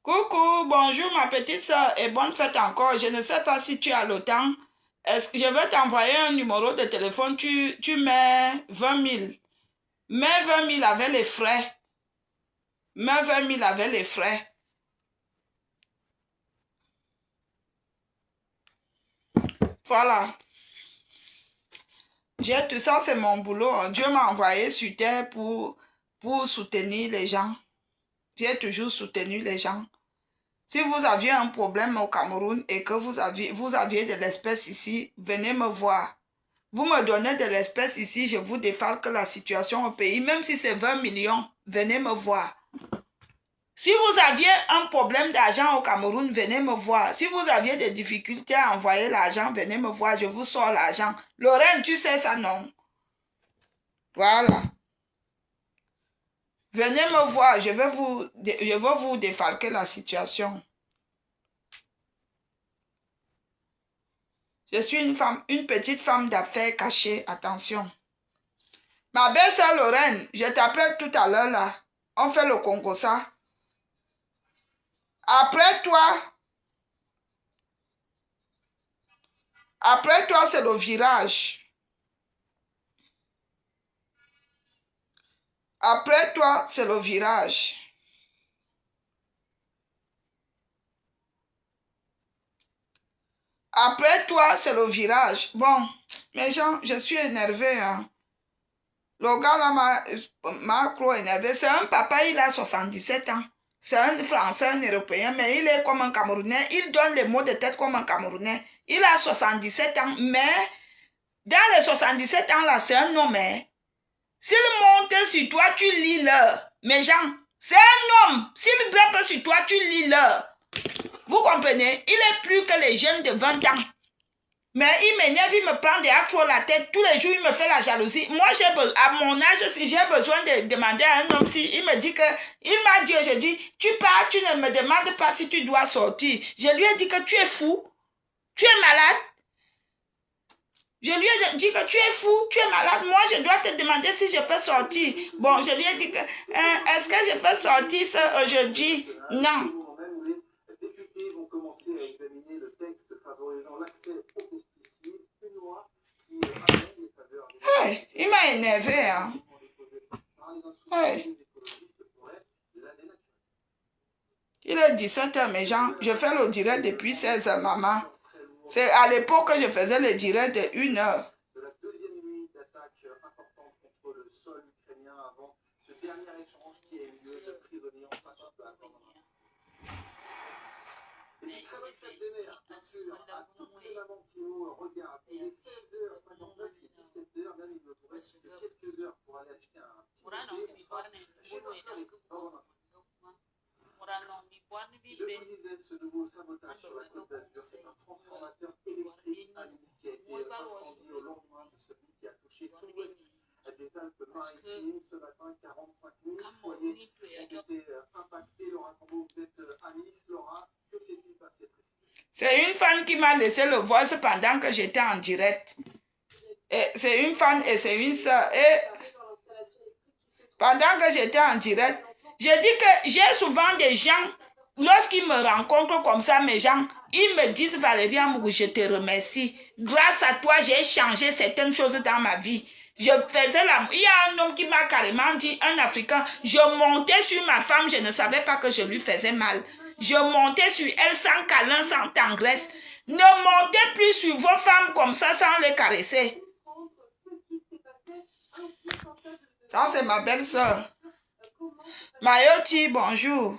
Coucou, bonjour ma petite soeur et bonne fête encore. Je ne sais pas si tu as le temps. Est-ce que je vais t'envoyer un numéro de téléphone, tu mets 20 000. Mets 20 000 avec les frais. Mets 20 000 avec les frais. Voilà. J'ai tout ça, c'est mon boulot. Dieu m'a envoyé sur terre pour soutenir les gens. J'ai toujours soutenu les gens. Si vous aviez un problème au Cameroun et que vous aviez de l'espèce ici, venez me voir. Vous me donnez de l'espèce ici, je vous défalque la situation au pays, même si c'est 20 millions, venez me voir. Si vous aviez un problème d'argent au Cameroun, venez me voir. Si vous aviez des difficultés à envoyer l'argent, venez me voir, je vous sors l'argent. Lorraine, tu sais ça, non? Voilà. Venez me voir, je vais vous défalquer la situation. Je suis une petite femme d'affaires cachée, attention. Ma belle-sœur Lorraine, je t'appelle tout à l'heure là. On fait le Congo ça. Après toi, c'est le virage. Après toi, c'est le virage. Après toi, c'est le virage. Bon, mes gens, je suis énervée. Hein. Le gars là m'a trop énervé. C'est un papa, il a 77 ans. C'est un Français, un Européen, mais il est comme un Camerounais. Il donne les mots de tête comme un Camerounais. Il a 77 ans, mais dans les 77 ans là, c'est un homme. Hein. S'il monte sur toi, tu lis l'heure. Mes gens, c'est un homme. S'il grimpe sur toi, tu lis l'heure. Vous comprenez? Il est plus que les jeunes de 20 ans. Mais il m'énerve, il me prend des trop la tête. Tous les jours, il me fait la jalousie. Moi, à mon âge, si j'ai besoin de demander à un homme, si il me dit que, il m'a dit aujourd'hui, tu pars, tu ne me demandes pas si tu dois sortir. Je lui ai dit que tu es fou. Tu es malade. Je lui ai dit que tu es fou, tu es malade. Moi, je dois te demander si je peux sortir. Bon, je lui ai dit que, est-ce que je peux sortir ça aujourd'hui? Non. Les députés vont commencer à examiner le texte favorisant l'accès aux pesticides, une loi qui amène les faveurs des... Hey, il m'a énervé, hein. Hey. Il est 17h, mes gens. Je fais le direct depuis 16h, maman. C'est à l'époque que je faisais le direct de 1h. De la deuxième nuit d'attaque importante contre le sol ukrainien avant ce dernier échange qui a eu lieu de prisonniers en face de la France. Une très bonne fête des mères, bien sûr, à toutes les mamans qui nous regardent. Il est 16h59 et 17h, même il me reste quelques heures pour aller acheter un petit bébé. Je vous disais, ce nouveau sabotage sur la Côte d'Azur, c'est un transformateur électrique à Nice qui a été incendié au lendemain de celui qui a touché tout l'ouest des Alpes-Maritimes. Ce matin, 45 000 foyers ont été impactés. Laura Combo, vous êtes à Nice. Laura, que s'est-il passé précisément? C'est une fan qui m'a laissé le voice pendant que j'étais en direct. C'est une fan et c'est une soeur. Et pendant que j'étais en direct, j'ai dit que j'ai souvent des gens, lorsqu'ils me rencontrent comme ça, mes gens, ils me disent, Valérie Amougou, je te remercie. Grâce à toi, j'ai changé certaines choses dans ma vie. Il y a un homme qui m'a carrément dit, un Africain, je montais sur ma femme, je ne savais pas que je lui faisais mal. Je montais sur elle sans câlin, sans tendresse. Ne montez plus sur vos femmes comme ça sans les caresser. Ça, c'est ma belle-sœur. Mayoti, bonjour.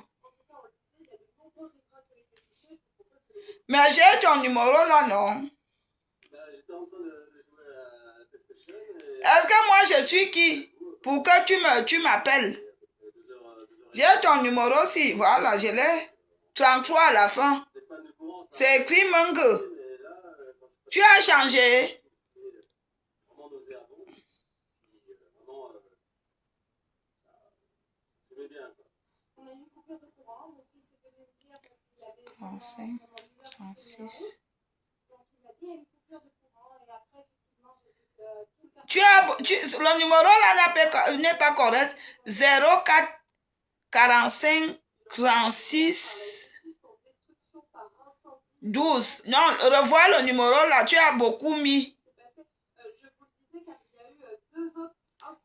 Mais j'ai ton numéro là, non? Est-ce que moi, je suis qui? Pour que tu m'appelles. J'ai ton numéro aussi. Voilà, je l'ai. 33 à la fin. C'est écrit Mungue. Tu as changé. Le numéro là n'est pas correct. 04 45 36 12. Non, revois le numéro là, tu as beaucoup mis.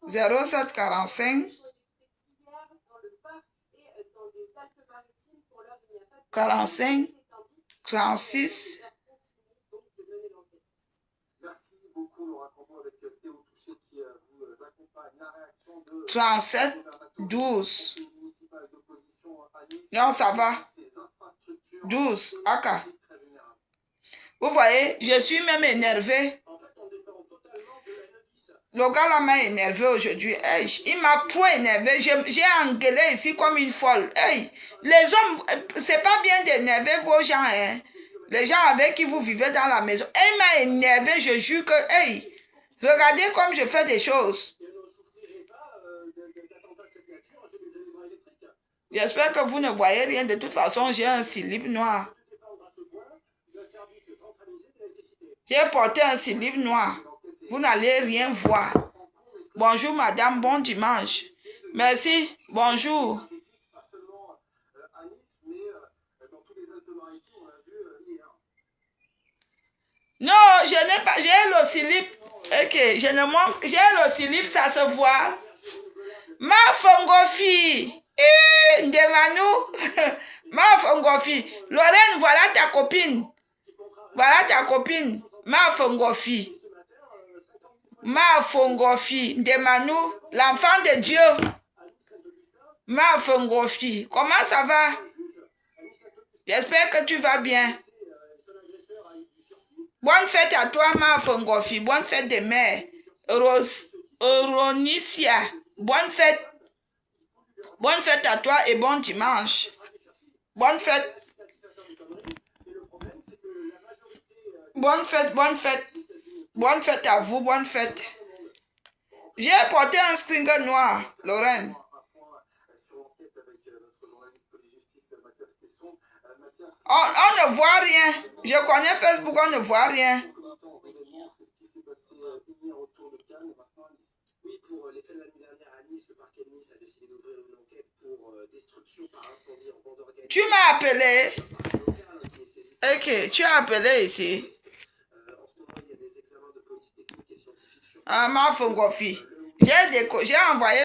07 45 45 36 37 12. Non, ça va. 12. Aka. Vous voyez, je suis même énervé. Le gars là m'a énervé aujourd'hui. Hey, il m'a trop énervé. J'ai engueulé ici comme une folle. Hey, les hommes, c'est pas bien d'énerver vos gens. Hein. Les gens avec qui vous vivez dans la maison. Il m'a énervé, je jure que, hey, regardez comme je fais des choses. J'espère que vous ne voyez rien. De toute façon, j'ai un slip noir. J'ai porté un slip noir. Vous n'allez rien voir. Bonjour madame, bon dimanche. Merci, bonjour. Non, je n'ai pas, j'ai le slip. Ok, je ne manque, j'ai le slip, ça se voit. Ma fongofi. Ndemanou. Ma fongofi. Lorraine, voilà ta copine. Voilà ta copine. Ma fongofi. Ma fongofi. Ndemanou, l'enfant de Dieu. Ma fongofi. Comment ça va? J'espère que tu vas bien. Bonne fête à toi, ma fongofi. Bonne fête des mères. Ronicia. Bonne fête. Bonne fête à toi et bon dimanche. Bonne fête. Bonne fête, bonne fête. Bonne fête à vous, bonne fête. J'ai porté un string noir, Lorraine. On ne voit rien. Je connais Facebook, on ne voit rien. Tu m'as appelé. Ok, tu as appelé ici. Ah, ma fongofi. J'ai envoyé.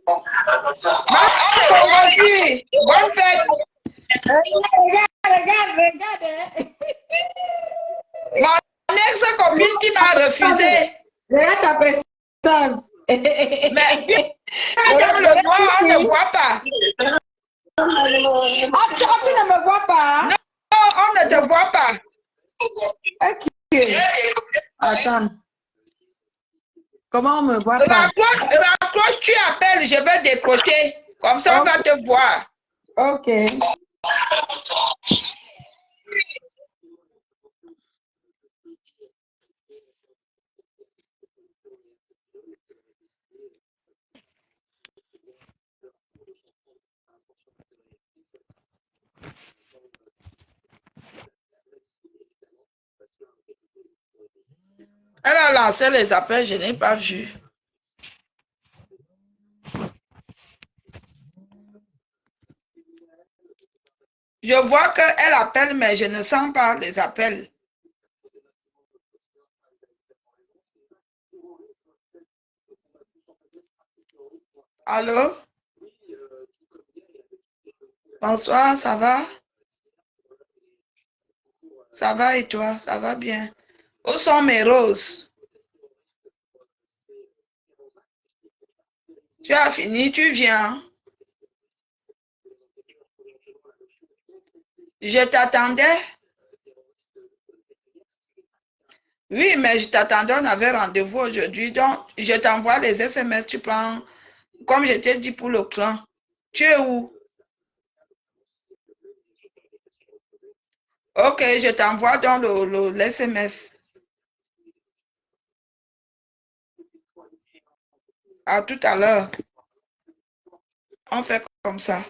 Ma fongofi. Bonne fête. Regarde. Mon ex-copine qui m'a refusé. Regarde ta personne. Mais dans le noir, on ne voit pas. Ah, tu ne me vois pas? Non, on ne te voit pas. Ok. Attends. Comment on me voit pas? Raccroche, tu appelles, je vais décrocher. Comme ça, on va te voir. Ok. Elle a lancé les appels, je n'ai pas vu. Je vois qu'elle appelle, mais je ne sens pas les appels. Allô? Bonsoir, ça va? Ça va et toi? Ça va bien? Où sont mes roses? Tu as fini, tu viens? Je t'attendais? Oui, mais je t'attendais, on avait rendez-vous aujourd'hui, donc je t'envoie les SMS, tu prends, comme je t'ai dit pour le clan. Tu es où? Ok, je t'envoie dans le SMS. À tout à l'heure. On fait comme ça.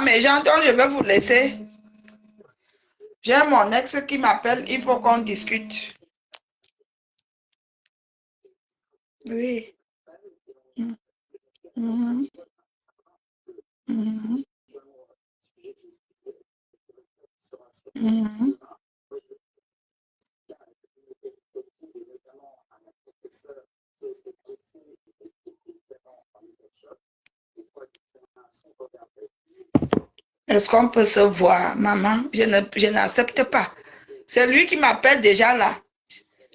mes gens, donc je vais vous laisser. J'ai mon ex qui m'appelle, il faut qu'on discute. Oui. Mhm. Mhm. Mhm. Est-ce qu'on peut se voir, maman? Je n'accepte pas. C'est lui qui m'appelle déjà là.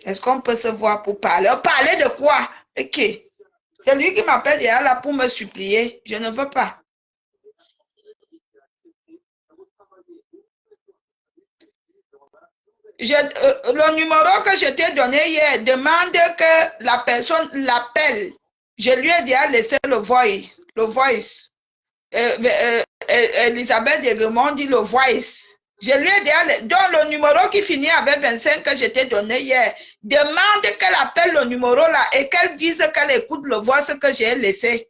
Est-ce qu'on peut se voir pour parler? Parler de quoi? Ok. C'est lui qui m'appelle déjà là pour me supplier. Je ne veux pas. Le numéro que je t'ai donné hier demande que la personne l'appelle. Je lui ai déjà laissé le voice. Le voice. Elisabeth Degremont dit le voice. Je lui ai dit, donc le numéro qui finit avec 25 que je t'ai donné hier, demande qu'elle appelle le numéro là et qu'elle dise qu'elle écoute le voice que j'ai laissé.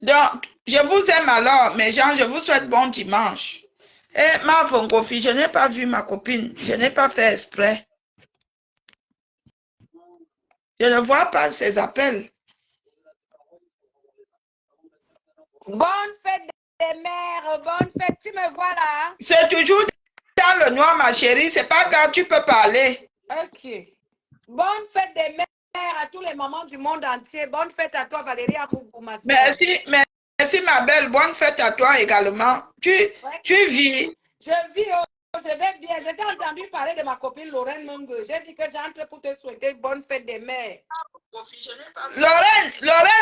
Donc, je vous aime alors, mes gens, je vous souhaite bon dimanche. Et ma Fongofi, je n'ai pas vu ma copine, je n'ai pas fait exprès. Je ne vois pas ses appels. Bonne fête des mères, bonne fête, tu me vois là? C'est toujours dans le noir, ma chérie, c'est pas grave, tu peux parler. Ok. Bonne fête des mères à tous les mamans du monde entier. Bonne fête à toi, Valérie Amougou, ma soeur. Merci, ma belle. Bonne fête à toi également. Tu vis? Je vis, je vais bien. Je t'ai entendu parler de ma copine Lorraine Mungue. J'ai dit que j'entre pour te souhaiter bonne fête des mères. Lorraine,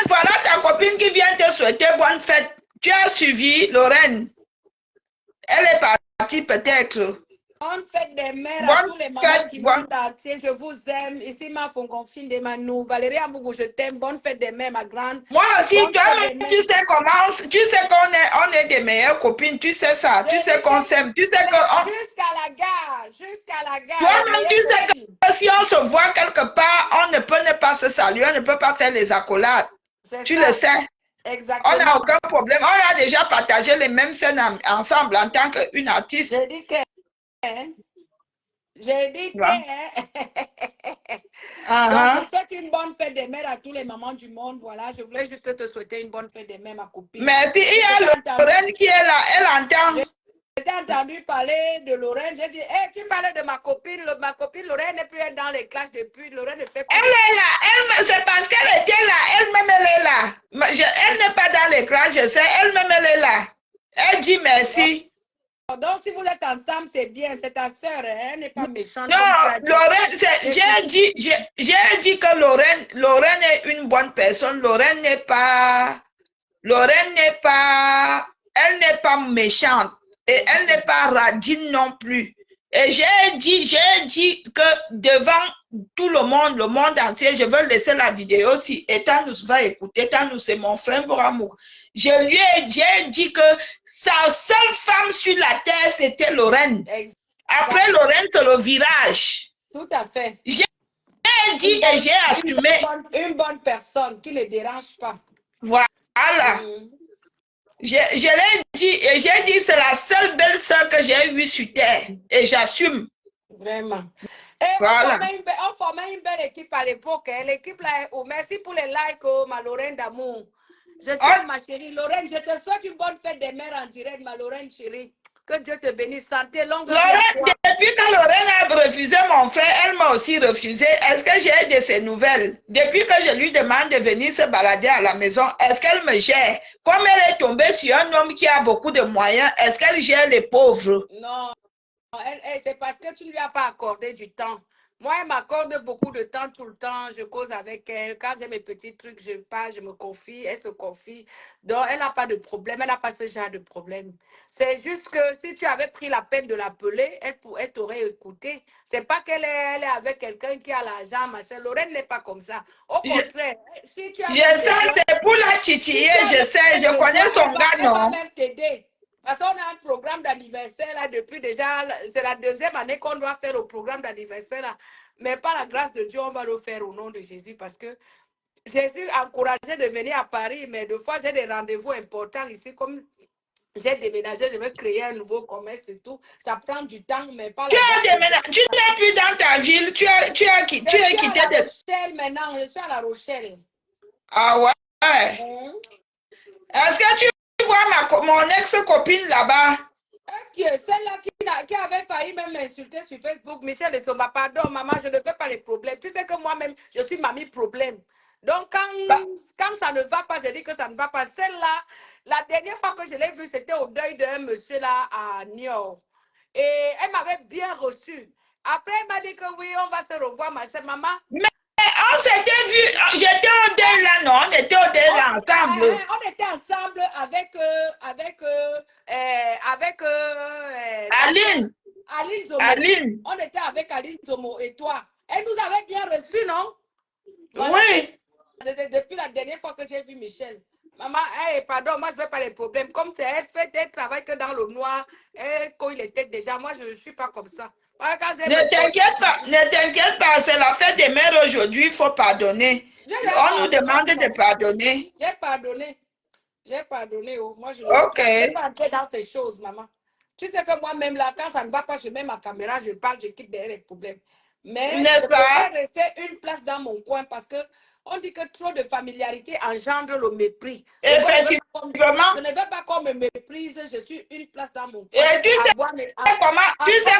voilà ta copine qui vient te souhaiter bonne fête. Tu as suivi, Lorraine. Elle est partie peut-être. Bonne fête des mères à tous les mamans du monde entier. Je vous aime. Ici, ma Fongonfine de Manou. Valérie Amougou, je t'aime. Bonne fête des mères, ma grande. Moi aussi, toi-même, tu sais comment, tu sais qu'on est des meilleures copines. Tu sais ça. Tu sais qu'on s'aime. Tu sais que. Jusqu'à la gare. Jusqu'à la gare. Toi-même, tu sais que si on se voit quelque part, on ne peut ne pas se saluer. On ne peut pas faire les accolades. Tu le sais. Exactement. On n'a aucun problème. On a déjà partagé les mêmes scènes ensemble en tant qu'une artiste. J'ai dit que. J'ai dit que. Donc, je souhaite une bonne fête des mères à tous les mamans du monde. Voilà, je voulais juste te souhaiter une bonne fête des mères, ma copine. Merci. Il y a Lorraine qui est là. Elle entend. J'ai entendu parler de Lorraine. J'ai dit, hey, tu parlais de ma copine. Ma copine Lorraine n'est plus dans les classes depuis. Lorraine ne fait quoi? Elle est là. C'est parce qu'elle était là. Elle-même, elle est là. Elle n'est pas dans les classes, je sais. Elle-même, elle est là. Elle dit merci. Donc, si vous êtes ensemble, c'est bien. C'est ta sœur. Hein? Elle n'est pas méchante. Non, Lorraine, j'ai dit que Lorraine est une bonne personne. Lorraine n'est pas méchante. Et elle n'est pas radine non plus. Et j'ai dit que devant tout le monde entier, je veux laisser la vidéo si Etanous va écouter. Etanous, c'est mon frère Voramouk. J'ai dit que sa seule femme sur la terre, c'était Lorraine. Exactement. Après Lorraine, c'est le virage. Tout à fait. J'ai dit et j'ai assumé. Une bonne personne qui ne dérange pas. Voilà. Je l'ai dit et j'ai dit c'est la seule belle soeur que j'ai vue sur terre et j'assume. Vraiment. Et voilà. On formait une belle équipe à l'époque. Hein. L'équipe là, oh, merci pour les likes, oh, ma Lorraine d'amour. Je t'aime, ma chérie. Lorraine, je te souhaite une bonne fête des mères en direct, ma Lorraine chérie. Que Dieu te bénisse, santé, longue vie. Lorraine, depuis que Lorraine a refusé mon frère, elle m'a aussi refusé. Est-ce que j'ai de ses nouvelles? Depuis que je lui demande de venir se balader à la maison, est-ce qu'elle me gère? Comme elle est tombée sur un homme qui a beaucoup de moyens, est-ce qu'elle gère les pauvres? Non, c'est parce que tu ne lui as pas accordé du temps. Moi, elle m'accorde beaucoup de temps tout le temps. Je cause avec elle. Quand j'ai mes petits trucs, je parle, je me confie, elle se confie. Donc, elle n'a pas de problème. Elle n'a pas ce genre de problème. C'est juste que si tu avais pris la peine de l'appeler, elle t'aurait écouté. C'est pas qu'elle est avec quelqu'un qui a l'argent, machin. Lorraine n'est pas comme ça. Au contraire, si tu as... Je sais, c'est pour la titiller, je sais. Je connais son gars, non? Elle va même t'aider. Parce qu'on a un programme d'anniversaire là depuis déjà, c'est la deuxième année qu'on doit faire le programme d'anniversaire là. Mais par la grâce de Dieu, on va le faire au nom de Jésus parce que Jésus encouragé de venir à Paris, mais deux fois, j'ai des rendez-vous importants ici. Comme j'ai déménagé, je veux créer un nouveau commerce et tout. Ça prend du temps, mais pas Tu la grâce as de Dieu. déménagé, tu n'es plus dans ta ville, tu as Je quitté suis à La de... Rochelle maintenant, je suis à La Rochelle. Ah ouais. Hein? Est-ce que tu vois mon ex-copine là-bas? Celle-là qui avait failli même m'insulter sur Facebook, Michel et Soma, pardon, maman, je ne fais pas les problèmes. Tu sais que moi-même, je suis mamie problème. Donc, Bah, quand ça ne va pas, je dis que ça ne va pas. Celle-là, la dernière fois que je l'ai vue, c'était au deuil d'un monsieur là à Niort. Et elle m'avait bien reçu. Après, elle m'a dit que oui, on va se revoir, ma chère maman. mais on s'était vu, j'étais au deuil là, non? On était au deuil là ensemble. On était ensemble avec Aline, Aline Zomo. Aline, On était avec Aline Zomo et toi. Elle nous avait bien reçus, non? Voilà. oui. Depuis la dernière fois que j'ai vu Michel. Maman, hey, pardon, moi je ne veux pas les problèmes. Comme c'est elle fait des travail que dans le noir, et quand il était déjà, moi je ne suis pas comme ça. Voilà, quand Ne t'inquiète pas, c'est la fête des mères aujourd'hui, il faut pardonner. On nous demande de pardonner. J'ai pardonné. J'ai pardonné. Oh. Moi, je ne Ok. vais pas entrer dans ces choses, maman. Tu sais que moi-même, là, quand ça ne va pas, je mets ma caméra, je parle, je quitte derrière les problèmes. Mais N'est-ce je pas? préfère rester une place dans mon coin parce que on dit que trop de familiarité engendre le mépris. Donc, Effectivement. je ne veux pas qu'on me méprise, je suis une place dans mon coin. Et tu sais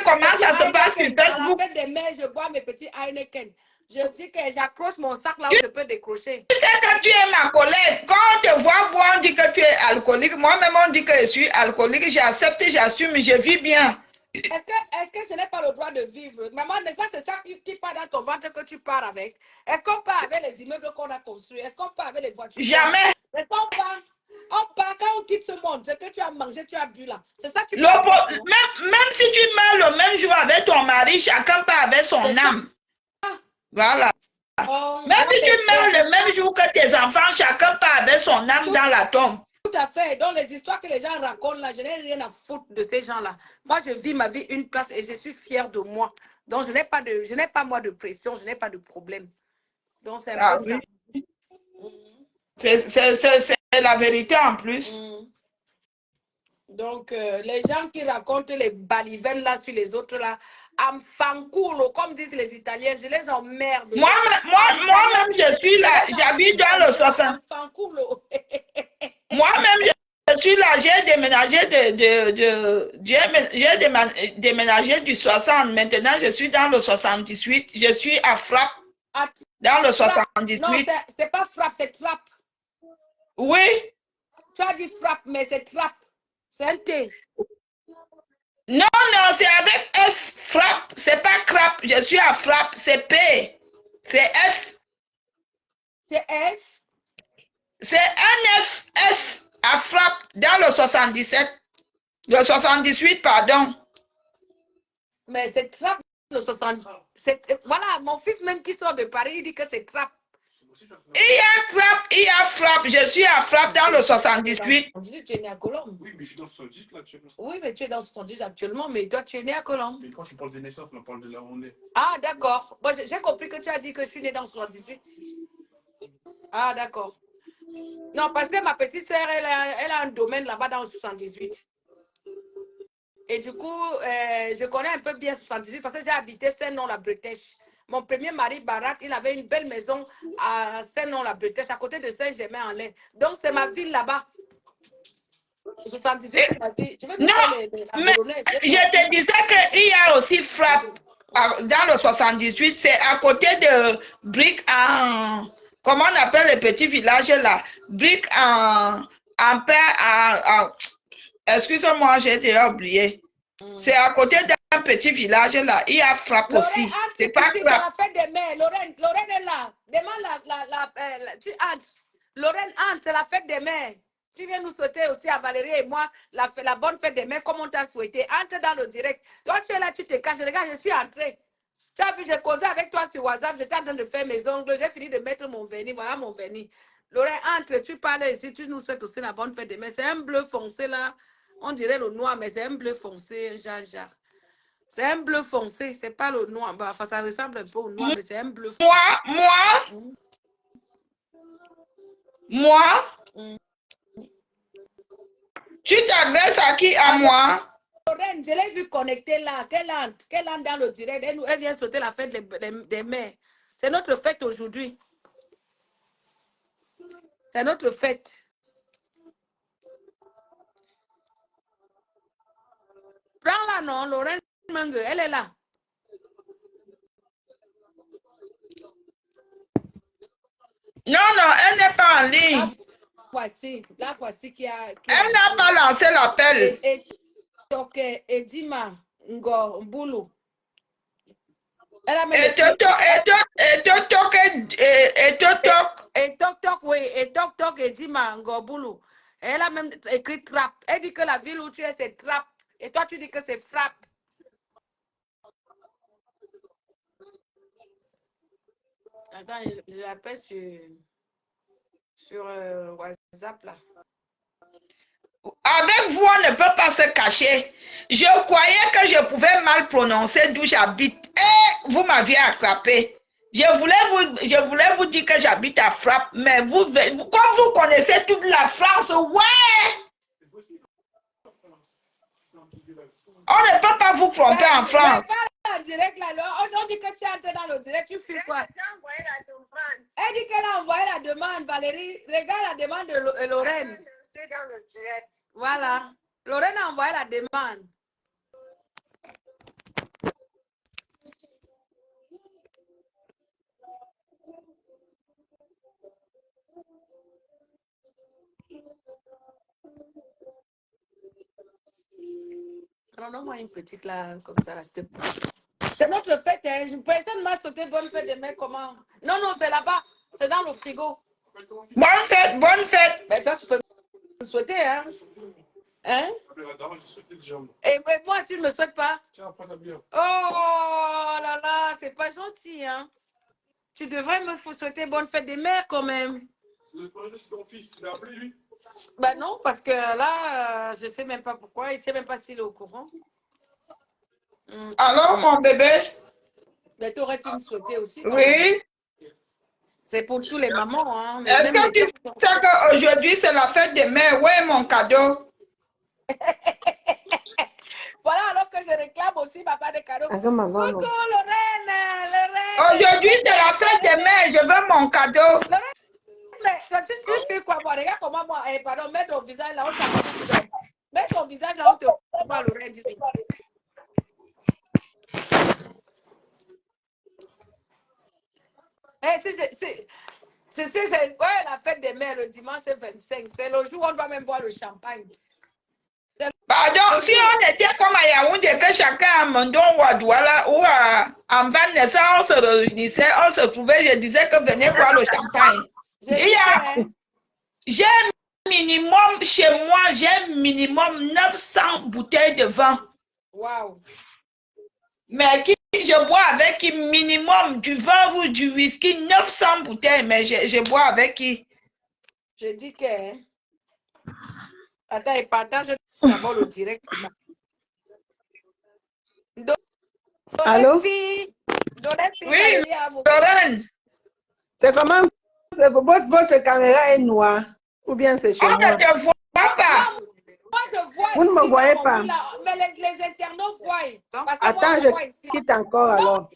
comment ça se passe sur Facebook? À la fin des mères, je bois mes petits Heineken. Je dis que j'accroche mon sac là où je peux décrocher. Tu sais que tu es ma collègue. Quand on te voit boire, on dit que tu es alcoolique. Moi-même, on dit que je suis alcoolique. J'accepte, j'assume, je vis bien. Est-ce que je n'ai pas le droit de vivre? Maman, n'est-ce pas, c'est ça qui part dans ton ventre que tu pars avec? Est-ce qu'on part avec les immeubles qu'on a construits? Est-ce qu'on part avec les voitures? Jamais. Est-ce qu'on part? On part quand on quitte ce monde. C'est que tu as mangé, tu as bu là. C'est ça que tu parles. Même si tu meurs le même jour avec ton mari, chacun part avec son âme. Voilà. Même si tu meurs le même jour que tes enfants, chacun part avec son âme dans la tombe. Tout à fait. Donc, les histoires que les gens racontent là, je n'ai rien à foutre de ces gens-là. Moi, je vis ma vie une place et je suis fière de moi. Donc, je n'ai pas moi de pression, je n'ai pas de problème. Donc, c'est un peu ça. C'est la vérité en plus. Donc, les gens qui racontent les balivernes là sur les autres là, en fanculo, comme disent les Italiens, je les emmerde. Moi-même, je suis là, j'habite dans le 60. Moi-même, je suis là, j'ai déménagé du 60. Maintenant, je suis dans le 78. Je suis à Frappe. Dans le 78. Non, c'est pas Frappe, c'est Trappe. Oui. Tu as dit Frappe, mais c'est Trappe. C'est un T. Non, c'est avec F, Frappe. C'est pas Crap. Je suis à Frappe, c'est P. C'est F. C'est F. C'est un F à Frappe dans le 77. Le 78, pardon. Mais c'est Trappe, le 70. Voilà, mon fils même qui sort de Paris, il dit que c'est Trappe. Il y a Frappe, il y a Frappe. Je suis à Frappe dans le 78. Tu es né à Colombe. Oui, mais je suis dans le 78 là actuellement. Oui, mais tu es dans le 78 actuellement, mais toi tu es né à Colombe. Mais quand tu parles de naissance, on parle de là où on est. Ah, d'accord. Bon, j'ai compris que tu as dit que je suis né dans le 78. Ah, d'accord. Non, parce que ma petite sœur, elle a un domaine là-bas dans le 78. Et du coup, je connais un peu bien 78 parce que j'ai habité Saint-Nom-la-Bretèche. Mon premier mari, Barak, il avait une belle maison à Saint-Nom-la-Bretèche, à côté de Saint-Germain-en-Laye. Donc, c'est ma ville là-bas. 78, c'est ma ville. Je vais non, mais je te disais qu'il y a aussi Frappe dans le 78. C'est à côté de Brick en... Comment on appelle le petit village là? Brick en excusez-moi, j'ai déjà oublié. C'est à côté d'un petit village là. Il y a Frappe aussi. C'est pas Frappe. La fête des mères. Lorraine est là. Demande tu entres. Lorraine entre, c'est la fête des mères. Tu viens nous souhaiter aussi à Valérie et moi la bonne fête des mères comme on t'a souhaité. Entre dans le direct. Toi, tu es là, tu te caches. Regarde, je suis entrée. Tu as vu, j'ai causé avec toi sur WhatsApp. J'étais en train de faire mes ongles. J'ai fini de mettre mon vernis. Voilà mon vernis. Lorraine, entre, tu parles ici. Tu nous souhaites aussi la bonne fête des mères. C'est un bleu foncé là. On dirait le noir, mais c'est un bleu foncé, Jean-Jacques. C'est un bleu foncé, c'est pas le noir. Bah, enfin, ça ressemble un peu au noir, mais c'est un bleu foncé. Moi, Mm. tu t'adresses à qui? À moi? Lorraine, je l'ai vu connecter là. Quelle entre dans le direct. Elle vient sauter la fête des mères. C'est notre fête aujourd'hui. C'est notre fête. Prends-la, non, Lorraine Menge, elle est là. Non, elle n'est pas en ligne. La voici qui a. Elle n'a pas lancé l'appel. Et Edima Ngo. Elle a mis Et Tok, oui, et Tok, Edima Ngo. Elle a même écrit trap. Elle dit que la ville où tu es, c'est trap. Et toi, tu dis que c'est frappe. Attends, je l'appelle sur WhatsApp là. Avec vous, on ne peut pas se cacher. Je croyais que je pouvais mal prononcer d'où j'habite. Et vous m'aviez attrapé. Je voulais vous dire que j'habite à Frappe, mais comme vous connaissez toute la France, ouais, on ne peut pas vous tromper en France. En direct là, on dit que tu es entré dans le direct, tu fais quoi? Elle dit qu'elle a envoyé la demande, Valérie. Regarde la demande de Lorraine. Dans le direct. Voilà. Lorraine a envoyé la demande. Alors, donne-moi une petite là, comme ça, là, s'il te plaît. C'est notre fête, hein. Personne ne m'a sauté bonne fête de mai, comment? Non, c'est là-bas. C'est dans le frigo. Bonne fête, bonne fête. Mais toi, tu peux me souhaiter, hein? Hein? Et moi, tu ne me souhaites pas? Oh là là, c'est pas gentil, hein? Tu devrais me souhaiter bonne fête des mères quand même. C'est ton fils, il a appelé lui. Ben non, parce que là, je ne sais même pas pourquoi. Il ne sait même pas s'il est au courant. Alors, mon bébé? Mais tu aurais pu me souhaiter aussi. Oui. C'est pour tous les mamans. Hein, est-ce que tu sais qu'aujourd'hui, c'est la fête des mères? Oui, mon cadeau. Voilà, alors que je réclame aussi papa des cadeaux. Coucou, Lorraine. Aujourd'hui, c'est la fête des mères. Je veux mon cadeau. Lorraine, mais toi, tu fais quoi? Moi, regarde comment moi. Pardon, mets ton visage là, on s'en fout. Mets ton visage là, on te voit, Lorraine. C'est la fête des mères le dimanche 25. C'est le jour où on doit même boire le champagne. Pardon, si on était comme à Yaoundé, que chacun à Mondon ou à Douala ou en Vanessa, on se réunissait, on se trouvait, je disais que venez boire le champagne. J'ai minimum, chez moi, j'ai minimum 900 bouteilles de vin. Wow. Mais je bois avec qui minimum du vin ou du whisky, 900 bouteilles, mais je bois avec qui? Je dis que... Attends, et partage d'abord le direct. Allô? Oui, Lorraine. C'est vraiment... Votre caméra est noire. Ou bien c'est chez moi? On ne te voit pas. Moi, je vois. Vous ne me voyez pas. Mais les internautes voient. Attends, je quitte encore alors.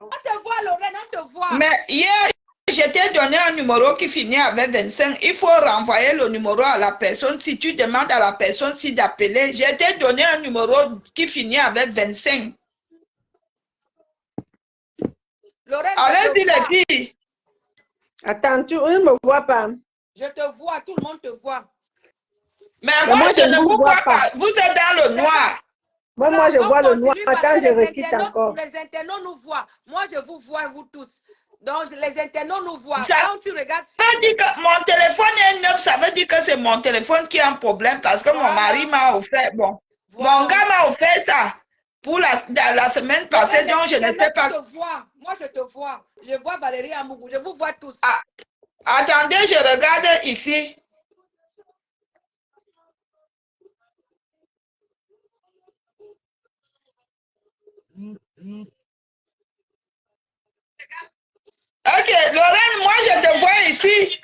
On te voit, Lorraine, on te voit. Mais hier, je t'ai donné un numéro qui finit avec 25. Il faut renvoyer le numéro à la personne. Si tu demandes à la personne si d'appeler, je t'ai donné un numéro qui finit avec 25. Allez-y, les filles. Attends, tu ne me vois pas. Je te vois, tout le monde te voit. Mais moi, je ne vous vois pas. Vous êtes dans le noir. Moi, je vois le noir. Attends, je requitte encore. Les internautes nous voient. Moi, je vous vois, vous tous. Donc, les internautes nous voient. Ça quand tu regardes... veut dire que mon téléphone est neuf. Ça veut dire que c'est mon téléphone qui a un problème parce que mon mari m'a offert... Bon, mon gars m'a offert ça pour la semaine passée. Donc, je ne sais pas... Moi, je te vois. Je vois Valérie Amougou. Je vous vois tous. Ah, attendez, je regarde ici. Ok, Lorraine, moi je te vois ici.